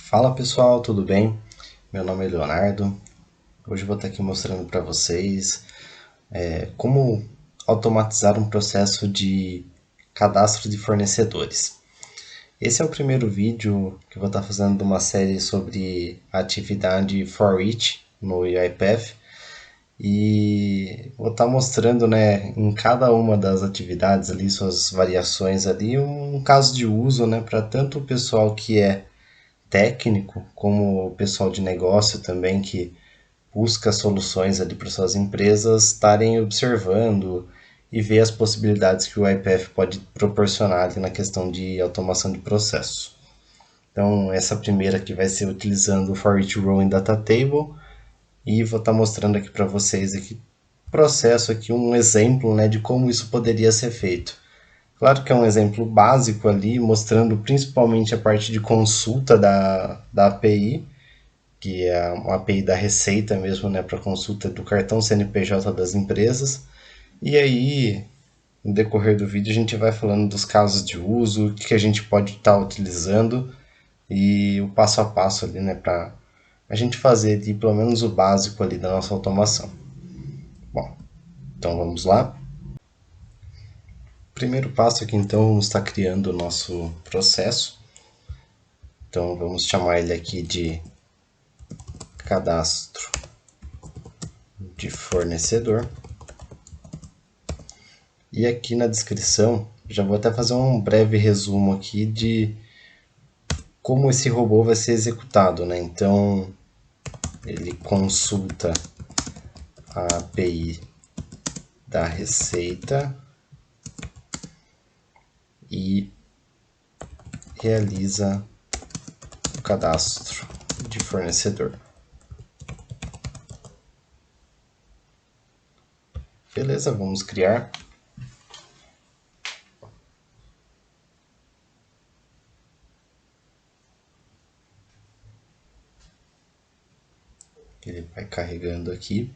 Fala pessoal, tudo bem? Meu nome é Leonardo. Hoje eu vou estar aqui mostrando para vocês como automatizar um processo de cadastro de fornecedores. Esse é o primeiro vídeo que eu vou estar fazendo de uma série sobre a atividade For Each no UiPath e vou estar mostrando, né, em cada uma das atividades ali, suas variações ali, um caso de uso, né, para tanto o pessoal que é técnico, como o pessoal de negócio também que busca soluções ali para suas empresas estarem observando e ver as possibilidades que o iPath pode proporcionar ali na questão de automação de processo. Então, essa primeira aqui vai ser utilizando o For Each Row em Data Table e vou estar mostrando aqui para vocês aqui processo aqui um exemplo, né, de como isso poderia ser feito. Claro que é um exemplo básico ali, mostrando principalmente a parte de consulta da API, que é uma API da Receita mesmo, né, para consulta do cartão CNPJ das empresas. E aí, no decorrer do vídeo, a gente vai falando dos casos de uso, o que a gente pode estar utilizando e o passo a passo ali, né, para a gente fazer ali, pelo menos o básico ali da nossa automação. Bom, então vamos lá. Primeiro passo aqui, então, vamos estar criando o nosso processo. Então, vamos chamar ele aqui de cadastro de fornecedor. E aqui na descrição, já vou até fazer um breve resumo aqui de como esse robô vai ser executado, né? Então, ele consulta a API da Receita e realiza o cadastro de fornecedor. Beleza, vamos criar. Ele vai carregando aqui.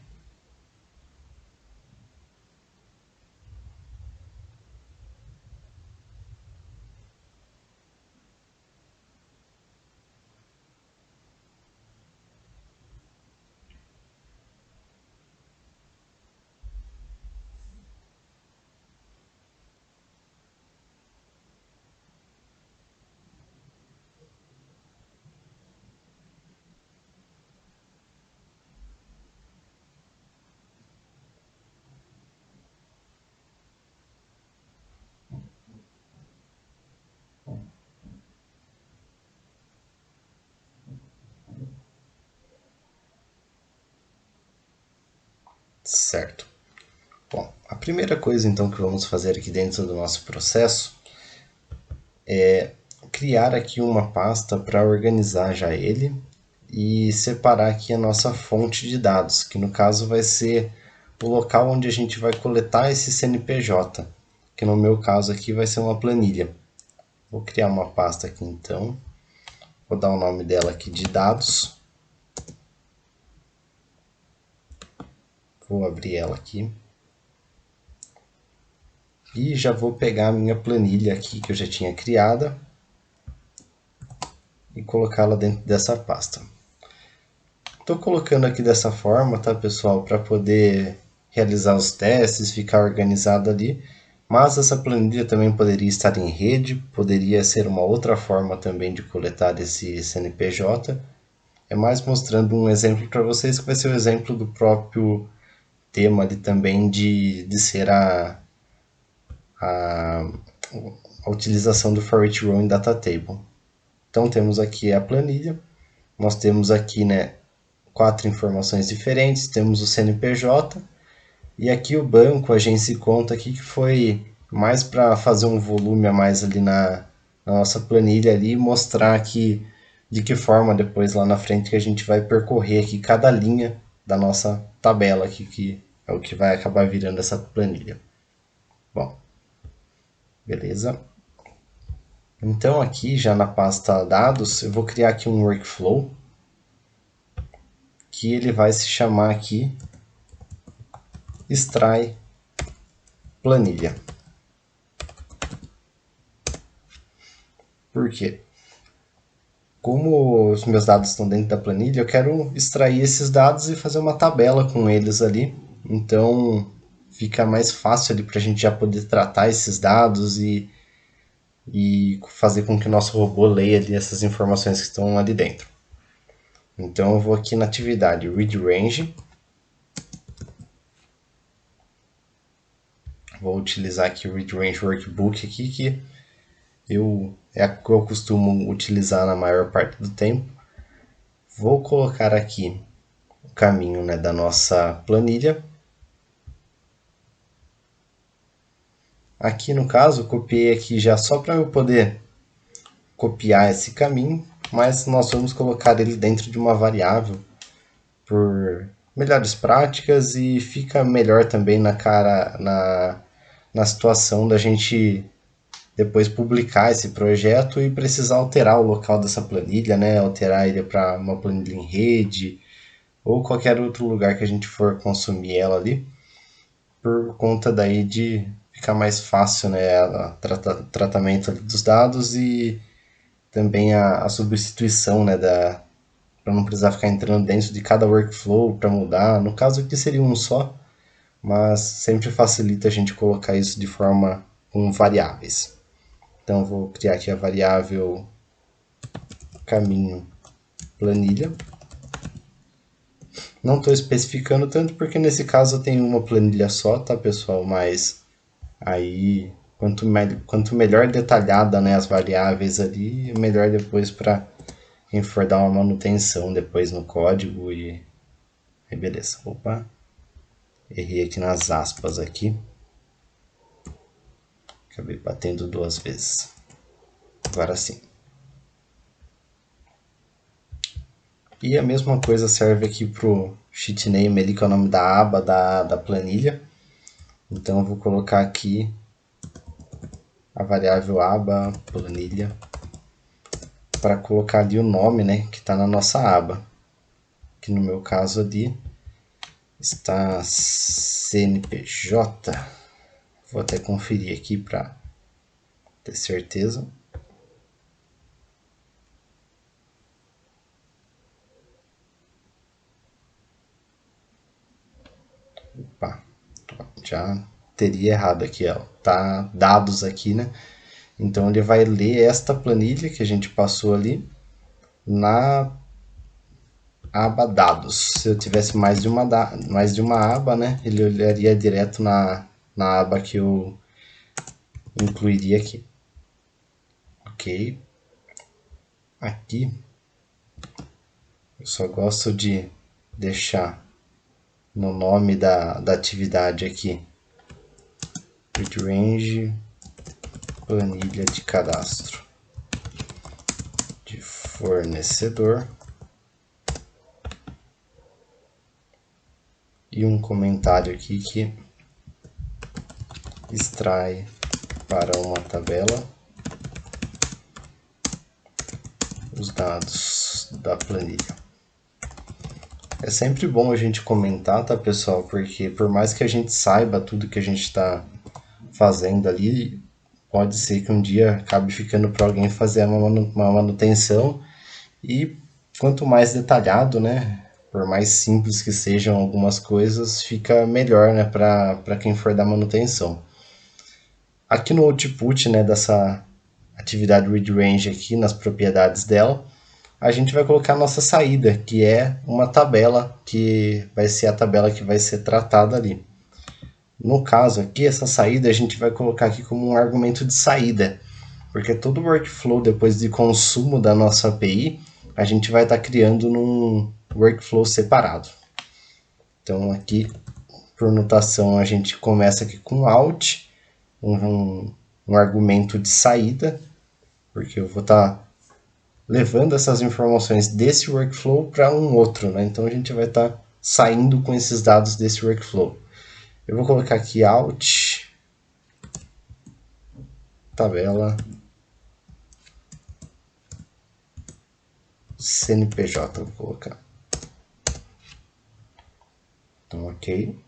Certo. Bom, a primeira coisa então que vamos fazer aqui dentro do nosso processo é criar aqui uma pasta para organizar já ele e separar aqui a nossa fonte de dados, que no caso vai ser o local onde a gente vai coletar esse CNPJ, que no meu caso aqui vai ser uma planilha. Vou criar uma pasta aqui então, vou dar o nome dela aqui de dados, vou abrir ela aqui e já vou pegar a minha planilha aqui que eu já tinha criada e colocá-la dentro dessa pasta. Estou colocando aqui dessa forma, tá, pessoal, para poder realizar os testes, ficar organizado ali. Mas essa planilha também poderia estar em rede, poderia ser uma outra forma também de coletar esse CNPJ. É mais mostrando um exemplo para vocês, que vai ser o exemplo do próprio tema ali também de ser a, a utilização do For Each Row em Data Table. Então temos aqui a planilha, nós temos aqui, né, 4 informações diferentes, temos o CNPJ e aqui o banco, a agência e conta aqui que foi mais para fazer um volume a mais ali na nossa planilha ali e mostrar aqui de que forma depois lá na frente que a gente vai percorrer aqui cada linha da nossa tabela aqui, que é o que vai acabar virando essa planilha. Bom, beleza. Então aqui já na pasta dados eu vou criar aqui um workflow que ele vai se chamar aqui extrai planilha. Por quê? Como os meus dados estão dentro da planilha, eu quero extrair esses dados e fazer uma tabela com eles ali. Então fica mais fácil ali para a gente já poder tratar esses dados e fazer com que o nosso robô leia ali essas informações que estão ali dentro. Então eu vou aqui na atividade Read Range. Vou utilizar aqui o Read Range Workbook aqui, que é a que eu costumo utilizar na maior parte do tempo. Vou colocar aqui o caminho, né, da nossa planilha. Aqui no caso, copiei aqui já só para eu poder copiar esse caminho, mas nós vamos colocar ele dentro de uma variável por melhores práticas e fica melhor também na situação da gente depois publicar esse projeto e precisar alterar o local dessa planilha, né? Alterar ele para uma planilha em rede ou qualquer outro lugar que a gente for consumir ela ali, por conta daí de ficar mais fácil, né? Tratamento dos dados e também a substituição, né? Para não precisar ficar entrando dentro de cada workflow para mudar. No caso aqui seria um só, mas sempre facilita a gente colocar isso de forma com variáveis. Então vou criar aqui a variável caminho planilha. Não estou especificando tanto porque nesse caso eu tenho uma planilha só, tá pessoal? Mas aí quanto melhor detalhada, né, as variáveis ali, melhor depois para quem for dar uma manutenção depois no código e aí beleza. Opa, errei aqui nas aspas aqui. Acabei batendo duas vezes. Agora sim. E a mesma coisa serve aqui pro sheet name ali, que é o nome da aba da planilha. Então eu vou colocar aqui a variável aba planilha para colocar ali o nome, né, que está na nossa aba. Que no meu caso ali está CNPJ. Vou até conferir aqui para ter certeza. Opa, já teria errado aqui, ó. Tá dados aqui, né? Então ele vai ler esta planilha que a gente passou ali na aba dados. Se eu tivesse mais de uma aba, né, ele olharia direto na aba que eu incluiria aqui. Ok. Aqui eu só gosto de deixar no nome da atividade aqui Read Range planilha de cadastro de fornecedor e um comentário aqui que extrai para uma tabela os dados da planilha. É sempre bom a gente comentar, tá, pessoal? Porque por mais que a gente saiba tudo que a gente está fazendo ali, pode ser que um dia acabe ficando para alguém fazer uma manutenção e quanto mais detalhado, né, por mais simples que sejam algumas coisas, fica melhor, né, para quem for dar manutenção. Aqui no output, né, dessa atividade read range aqui nas propriedades dela, a gente vai colocar a nossa saída, que é uma tabela que vai ser a tabela que vai ser tratada ali. No caso aqui, essa saída a gente vai colocar aqui como um argumento de saída, porque todo o workflow depois de consumo da nossa API, a gente vai estar criando num workflow separado. Então aqui, por notação, a gente começa aqui com out, um argumento de saída, porque eu vou estar levando essas informações desse workflow para um outro, né? Então a gente vai estar saindo com esses dados desse workflow. Eu vou colocar aqui out tabela CNPJ, vou colocar. Então, ok.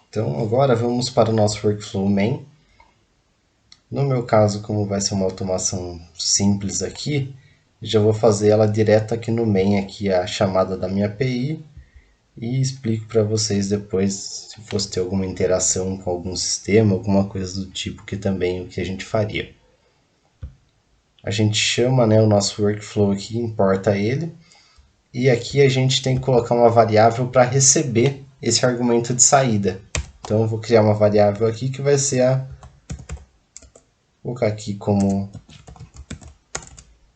Então agora vamos para o nosso workflow main. No meu caso, como vai ser uma automação simples aqui, já vou fazer ela direto aqui no main, aqui a chamada da minha API, e explico para vocês depois se fosse ter alguma interação com algum sistema, alguma coisa do tipo que também o que a gente faria. A gente chama, né, o nosso workflow aqui, importa ele, e aqui a gente tem que colocar uma variável para receber esse argumento de saída. Então eu vou criar uma variável aqui que vai ser vou colocar aqui como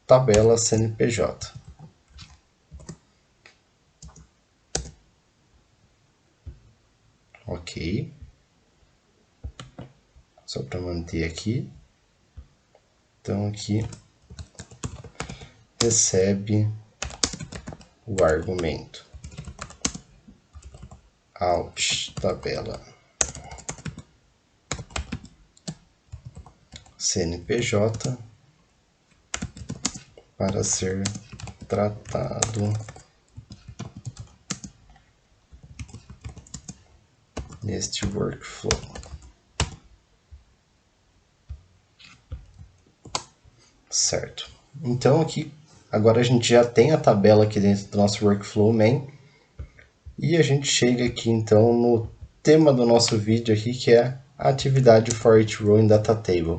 tabela CNPJ. Ok. Só para manter aqui. Então aqui recebe o argumento out tabela CNPJ para ser tratado neste workflow. Certo. Então aqui, agora a gente já tem a tabela aqui dentro do nosso workflow main. E a gente chega aqui então no tema do nosso vídeo aqui, que é a atividade for each row in data table.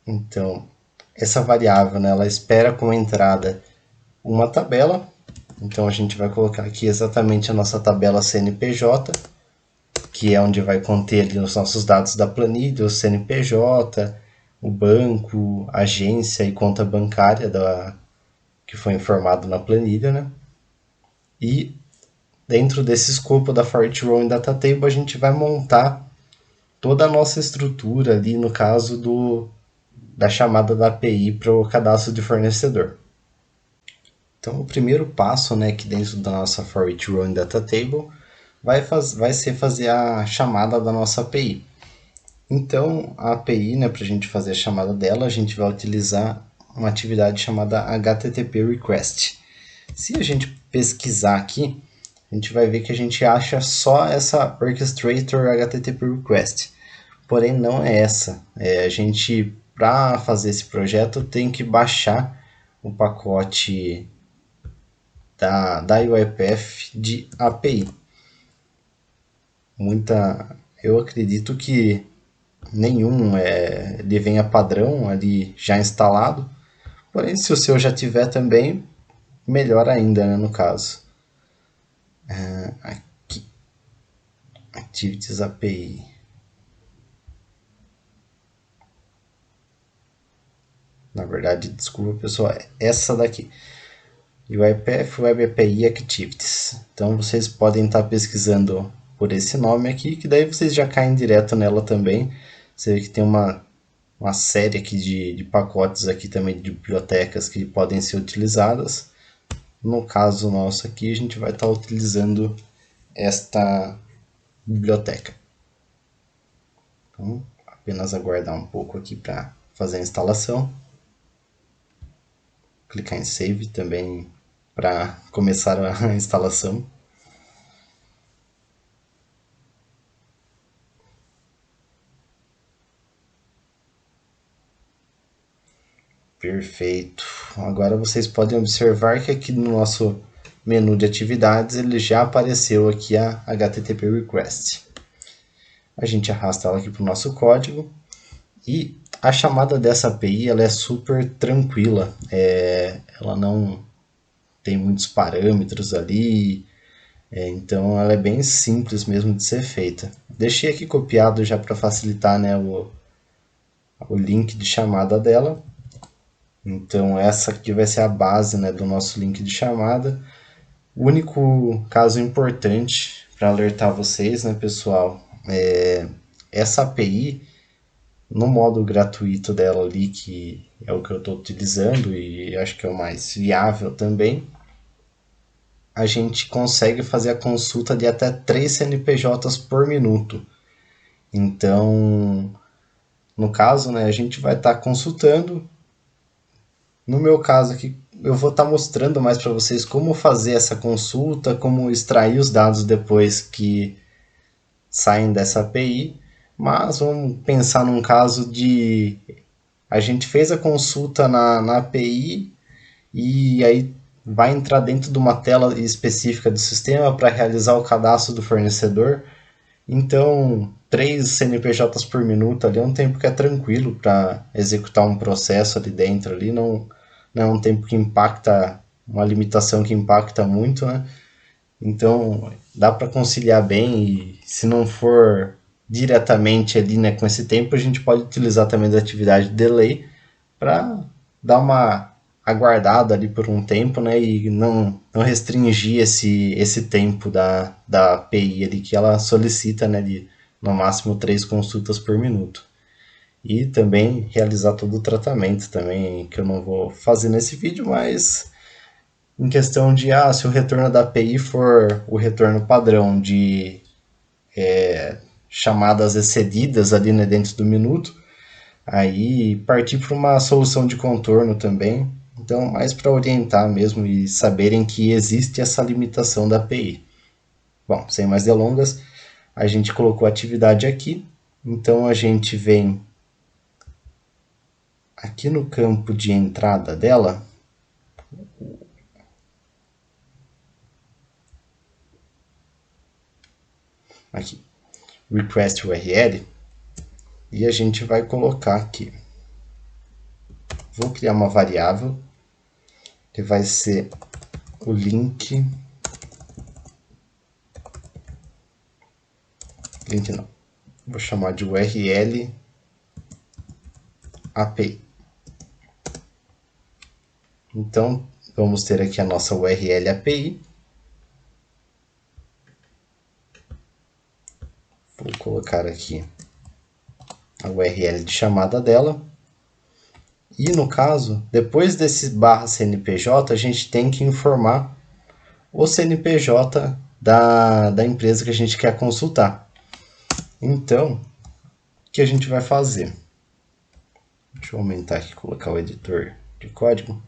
Então, essa variável, né, ela espera como entrada uma tabela. Então a gente vai colocar aqui exatamente a nossa tabela CNPJ, que é onde vai conter ali os nossos dados da planilha, o CNPJ, o banco, agência e conta bancária que foi informado na planilha, né? E dentro desse escopo da for each row in data table, a gente vai montar toda a nossa estrutura ali, no caso da chamada da API para o cadastro de fornecedor. Então, o primeiro passo, né, aqui dentro da nossa for each row in data table vai ser fazer a chamada da nossa API. Então, a API, né, para a gente fazer a chamada dela, a gente vai utilizar uma atividade chamada HTTP Request. Se a gente pesquisar aqui, a gente vai ver que a gente acha só essa Orchestrator HTTP Request. Porém, não é essa. A gente, para fazer esse projeto, tem que baixar o pacote da UiPath de API. Eu acredito que nenhum ele venha padrão ali já instalado. Porém, se o seu já tiver também, melhor ainda, né, no caso. Aqui, Activities API. Na verdade, desculpa pessoal, é essa daqui. UiPath Web API Activities. Então vocês podem estar pesquisando por esse nome aqui, que daí vocês já caem direto nela também. Você vê que tem uma série aqui de pacotes aqui também de bibliotecas que podem ser utilizadas. No caso nosso aqui, a gente vai estar utilizando esta biblioteca. Então, apenas aguardar um pouco aqui para fazer a instalação. Clicar em Save também para começar a instalação. Perfeito. Agora vocês podem observar que aqui no nosso menu de atividades ele já apareceu aqui a HTTP Request. A gente arrasta ela aqui para o nosso código e a chamada dessa API ela é super tranquila. Ela não tem muitos parâmetros ali, então ela é bem simples mesmo de ser feita. Deixei aqui copiado já para facilitar, né, o link de chamada dela. Então essa aqui vai ser a base, né, do nosso link de chamada. O único caso importante para alertar vocês, né, pessoal, essa API, no modo gratuito dela ali, que é o que eu estou utilizando e acho que é o mais viável também, a gente consegue fazer a consulta de até 3 CNPJs por minuto. Então, no caso, né, a gente vai estar consultando. No meu caso aqui, eu vou estar mostrando mais para vocês como fazer essa consulta, como extrair os dados depois que saem dessa API, mas vamos pensar num caso de a gente fez a consulta na API e aí vai entrar dentro de uma tela específica do sistema para realizar o cadastro do fornecedor. Então, 3 CNPJs por minuto ali é um tempo que é tranquilo para executar um processo ali dentro. Ali não é um tempo que impacta, uma limitação que impacta muito, né? Então, dá para conciliar bem e se não for diretamente ali, né, com esse tempo, a gente pode utilizar também da atividade de delay para dar uma aguardada ali por um tempo, né, e não restringir esse tempo da API ali que ela solicita, né, de no máximo 3 consultas por minuto. E também realizar todo o tratamento também, que eu não vou fazer nesse vídeo, mas em questão de, se o retorno da API for o retorno padrão de chamadas excedidas ali, né, dentro do minuto, aí partir para uma solução de contorno também. Então, mais para orientar mesmo e saberem que existe essa limitação da API. Bom, sem mais delongas, a gente colocou a atividade aqui. Então, a gente vem aqui no campo de entrada dela. Aqui, request URL. E a gente vai colocar aqui. Vou criar uma variável que vai ser o link não, vou chamar de URL API. Então, vamos ter aqui a nossa URL API. Vou colocar aqui a URL de chamada dela. E no caso, depois desse barra CNPJ, a gente tem que informar o CNPJ da empresa que a gente quer consultar. Então, o que a gente vai fazer? Deixa eu aumentar aqui, colocar o editor de código.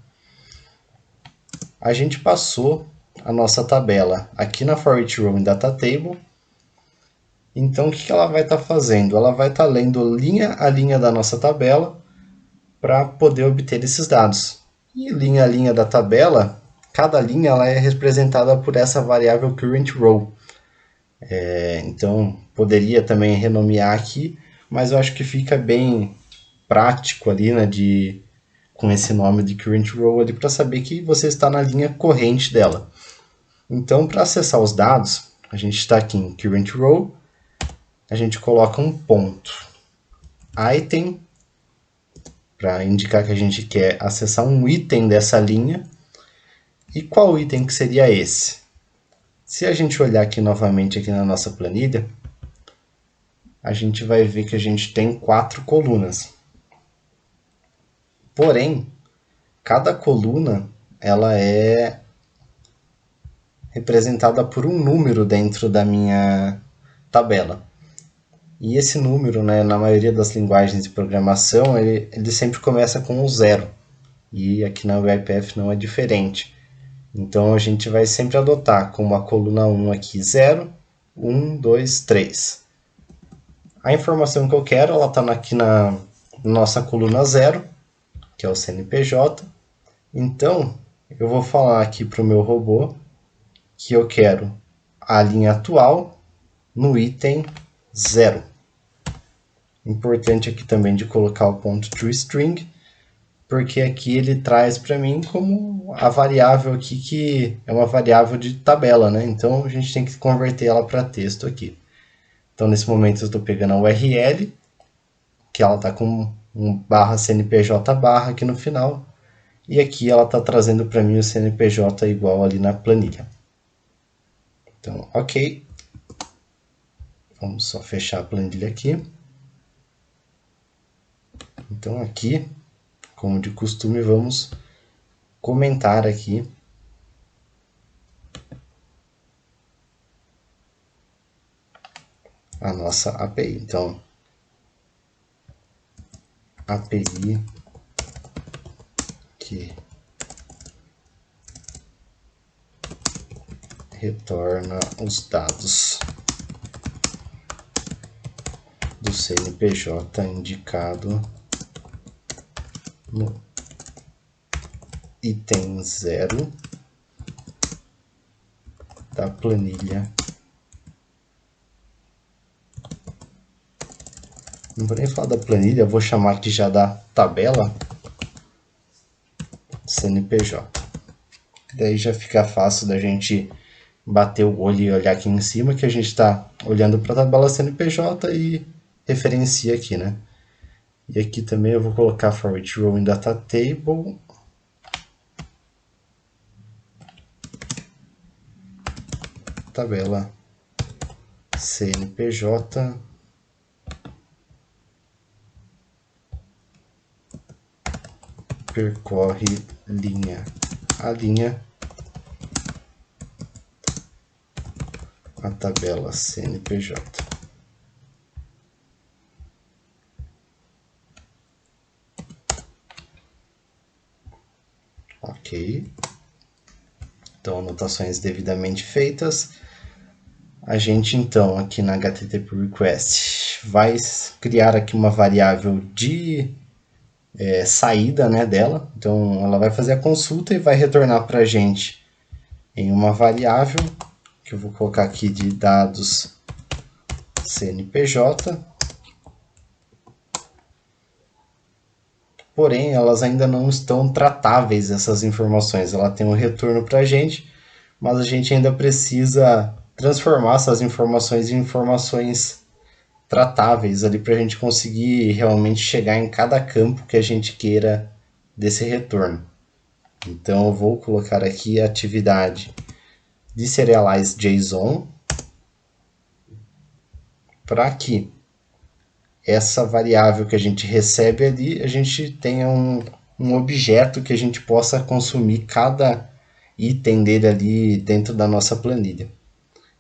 A gente passou a nossa tabela aqui na For Each Row em Data Table. Então, o que ela vai estar fazendo? Ela vai estar lendo linha a linha da nossa tabela para poder obter esses dados. E linha a linha da tabela, cada linha ela é representada por essa variável current row. Então, poderia também renomear aqui, mas eu acho que fica bem prático ali, né, com esse nome de current row ali para saber que você está na linha corrente dela. Então, para acessar os dados, a gente está aqui em current row, a gente coloca um ponto item para indicar que a gente quer acessar um item dessa linha. E qual item que seria esse? Se a gente olhar aqui novamente aqui na nossa planilha, a gente vai ver que a gente tem 4 colunas. Porém, cada coluna ela é representada por um número dentro da minha tabela. E esse número, né, na maioria das linguagens de programação, ele sempre começa com um zero. E aqui na UiPath não é diferente. Então a gente vai sempre adotar como a coluna 1 aqui 0, 1, 2, 3. A informação que eu quero, ela está aqui na nossa coluna 0, que é o CNPJ. Então eu vou falar aqui para o meu robô que eu quero a linha atual no item 0. Importante aqui também de colocar o ponto toString, porque aqui ele traz para mim como a variável aqui que é uma variável de tabela, né? Então a gente tem que converter ela para texto aqui. Então nesse momento eu estou pegando a URL, que ela está com um barra CNPJ barra aqui no final, e aqui ela está trazendo para mim o CNPJ igual ali na planilha. Então, ok. Vamos só fechar a planilha aqui. Então aqui, como de costume, vamos comentar aqui a nossa API. Então, API que retorna os dados CNPJ indicado no item 0 da planilha. Não vou nem falar da planilha, eu vou chamar aqui já da tabela CNPJ. Daí já fica fácil da gente bater o olho e olhar aqui em cima, que a gente está olhando para a tabela CNPJ e referencia aqui, né? E aqui também eu vou colocar for each row in data table. Tabela CNPJ percorre linha a linha a tabela CNPJ. Ok. Então, anotações devidamente feitas. A gente, então, aqui na HTTP Request, vai criar aqui uma variável de saída, né, dela. Então, ela vai fazer a consulta e vai retornar para a gente em uma variável, que eu vou colocar aqui de dados CNPJ. Porém, elas ainda não estão tratáveis, essas informações. Ela tem um retorno para a gente, mas a gente ainda precisa transformar essas informações em informações tratáveis ali para a gente conseguir realmente chegar em cada campo que a gente queira desse retorno. Então eu vou colocar aqui a atividade de serialize JSON para que essa variável que a gente recebe ali, a gente tenha um objeto que a gente possa consumir cada item dele ali dentro da nossa planilha.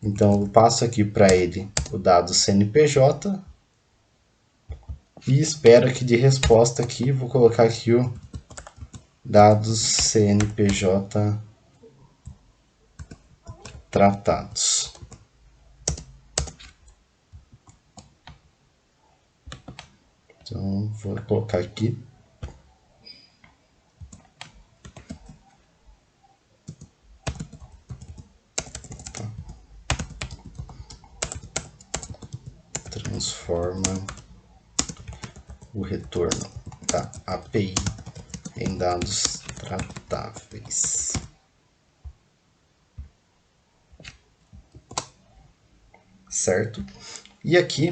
Então eu passo aqui para ele o dado CNPJ e espero que de resposta aqui, vou colocar aqui o dados CNPJ tratados. Então vou colocar aqui. Transforma o retorno da API em dados tratáveis. Certo? E aqui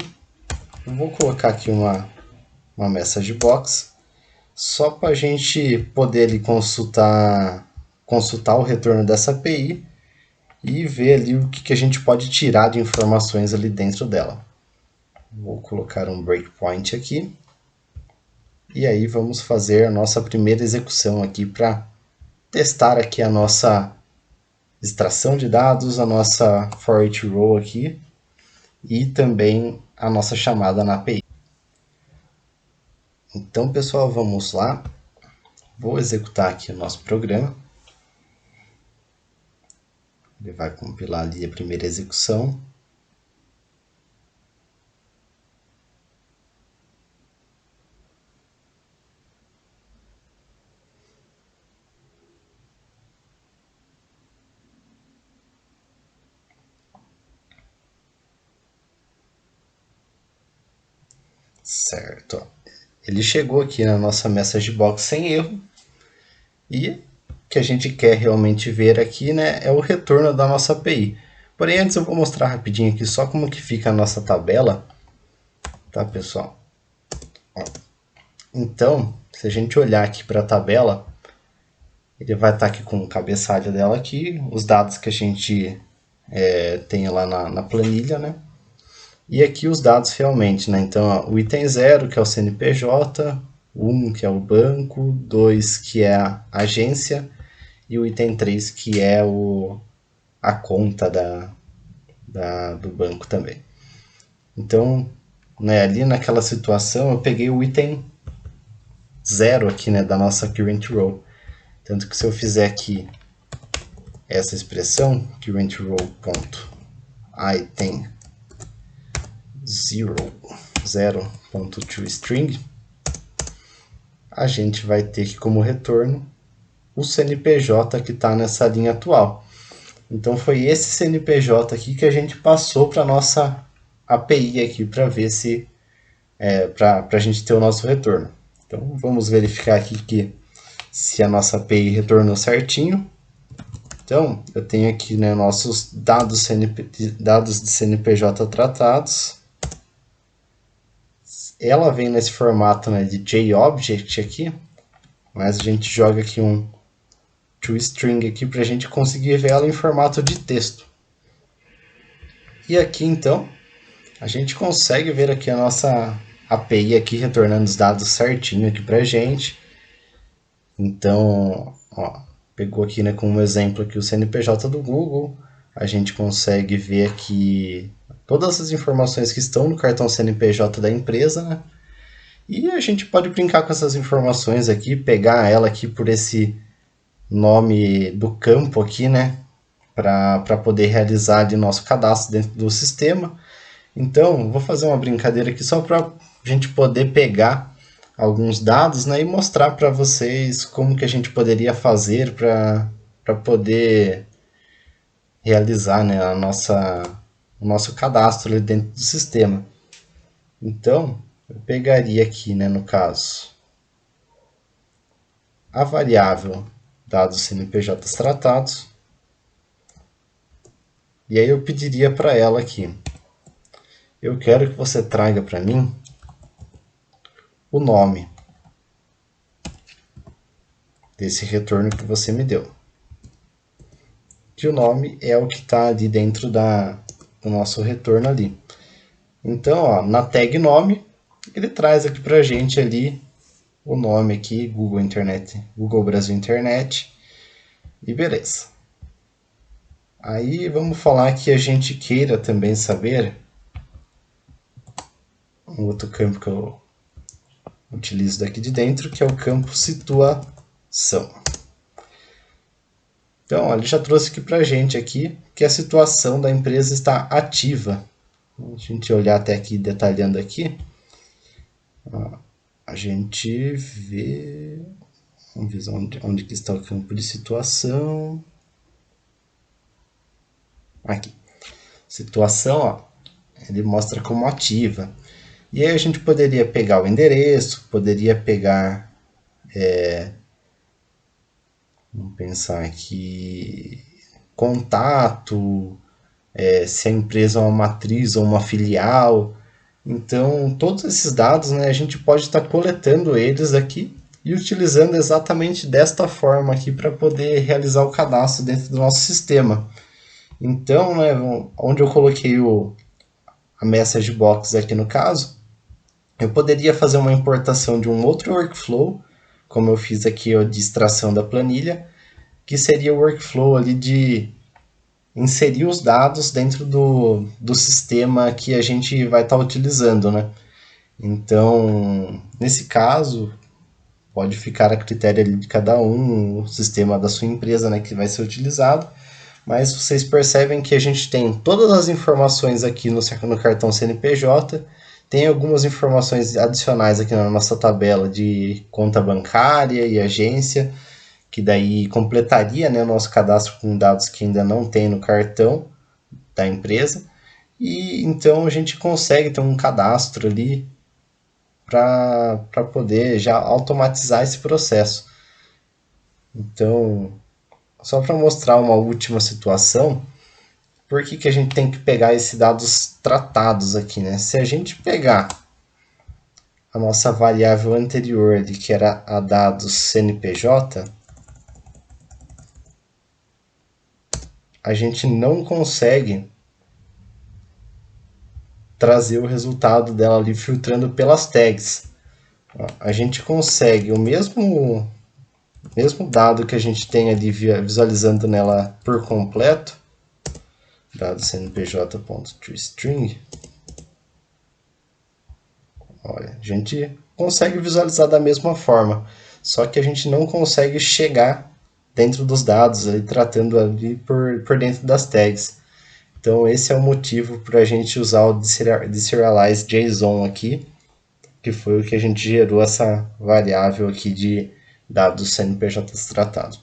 eu vou colocar aqui uma message box só para a gente poder ali consultar o retorno dessa API e ver ali o que a gente pode tirar de informações ali dentro dela. Vou colocar um breakpoint aqui. E aí vamos fazer a nossa primeira execução aqui para testar aqui a nossa extração de dados, a nossa for each row aqui e também a nossa chamada na API. Então, pessoal, vamos lá. Vou executar aqui o nosso programa. Ele vai compilar ali a primeira execução. Certo. Ele chegou aqui na nossa message box sem erro. E o que a gente quer realmente ver aqui, né, é o retorno da nossa API. Porém, antes eu vou mostrar rapidinho aqui só como que fica a nossa tabela. Tá, pessoal? Então, se a gente olhar aqui para a tabela, ele vai estar aqui com o cabeçalho dela aqui, os dados que a gente tem lá na planilha, né? E aqui os dados realmente, né? Então, ó, o item 0, que é o CNPJ, 1, que é o banco, 2, que é a agência, e o item 3, que é a conta do banco também. Então, né, ali naquela situação, eu peguei o item 0 aqui, né, da nossa current row. Tanto que se eu fizer aqui essa expressão, current row.item 0, 0.toString, a gente vai ter aqui como retorno o CNPJ que está nessa linha atual. Então foi esse CNPJ aqui que a gente passou para a nossa API aqui para ver se para a gente ter o nosso retorno. Então vamos verificar aqui que se a nossa API retornou certinho. Então eu tenho aqui, né, nossos dados de CNPJ tratados. Ela vem nesse formato, né, de JObject aqui, mas a gente joga aqui um toString aqui para a gente conseguir ver ela em formato de texto. E aqui então a gente consegue ver aqui a nossa API aqui retornando os dados certinho aqui para a gente. Então, ó, pegou aqui, né, como exemplo aqui o CNPJ do Google. A gente consegue ver aqui todas as informações que estão no cartão CNPJ da empresa, né? E a gente pode brincar com essas informações aqui, pegar ela aqui por esse nome do campo aqui, né? Para poder realizar ali nosso cadastro dentro do sistema. Então, vou fazer uma brincadeira aqui só para a gente poder pegar alguns dados, né, e mostrar para vocês como que a gente poderia fazer para poder realizar, né, o nosso cadastro ali dentro do sistema. Então, eu pegaria aqui, né, no caso, a variável dados CNPJ tratados, e aí eu pediria para ela aqui, eu quero que você traga para mim o nome desse retorno que você me deu. Que o nome é o que está ali dentro do nosso retorno ali. Então, ó, na tag nome, ele traz aqui para a gente ali o nome aqui, Google Internet, Google Brasil Internet, e beleza. Aí vamos falar que a gente queira também saber um outro campo que eu utilizo daqui de dentro, que é o campo situação. Então, ele já trouxe aqui para a gente aqui que a situação da empresa está ativa. A gente olhar até aqui, detalhando aqui, a gente vê, vamos ver onde que está o campo de situação. Aqui, situação, ó, ele mostra como ativa. E aí a gente poderia pegar o endereço, poderia pegar, vamos pensar aqui, contato, se a empresa é uma matriz ou uma filial. Então, todos esses dados, né, a gente pode estar coletando eles aqui e utilizando exatamente desta forma aqui para poder realizar o cadastro dentro do nosso sistema. Então, né, onde eu coloquei a message box aqui no caso, eu poderia fazer uma importação de um outro workflow, como eu fiz aqui de extração da planilha, que seria o workflow ali de inserir os dados dentro do sistema que a gente vai estar utilizando, né? Então, nesse caso, pode ficar a critério de cada um, o sistema da sua empresa, né, que vai ser utilizado, mas vocês percebem que a gente tem todas as informações aqui no cartão CNPJ, tem algumas informações adicionais aqui na nossa tabela de conta bancária e agência, que daí completaria, né, o nosso cadastro com dados que ainda não tem no cartão da empresa. E então a gente consegue ter um cadastro ali para poder já automatizar esse processo. Então, só para mostrar uma última situação, por que a gente tem que pegar esses dados tratados aqui, né? Se a gente pegar a nossa variável anterior, ali, que era a dados CNPJ, a gente não consegue trazer o resultado dela ali filtrando pelas tags. A gente consegue o mesmo dado que a gente tem ali visualizando nela por completo, dado cnpj.toString, olha, a gente consegue visualizar da mesma forma, só que a gente não consegue chegar dentro dos dados, ali, tratando ali por dentro das tags. Então esse é o motivo para a gente usar o deserialize JSON aqui, que foi o que a gente gerou essa variável aqui de dados CNPJ tratado.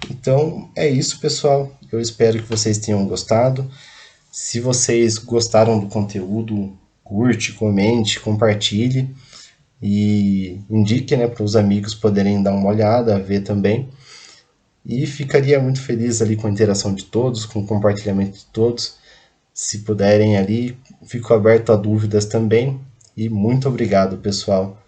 Então é isso, pessoal. Eu espero que vocês tenham gostado. Se vocês gostaram do conteúdo, curte, comente, compartilhe e indique, né, para os amigos poderem dar uma olhada, ver também. E ficaria muito feliz ali com a interação de todos, com o compartilhamento de todos. Se puderem ali, fico aberto a dúvidas também. E muito obrigado, pessoal.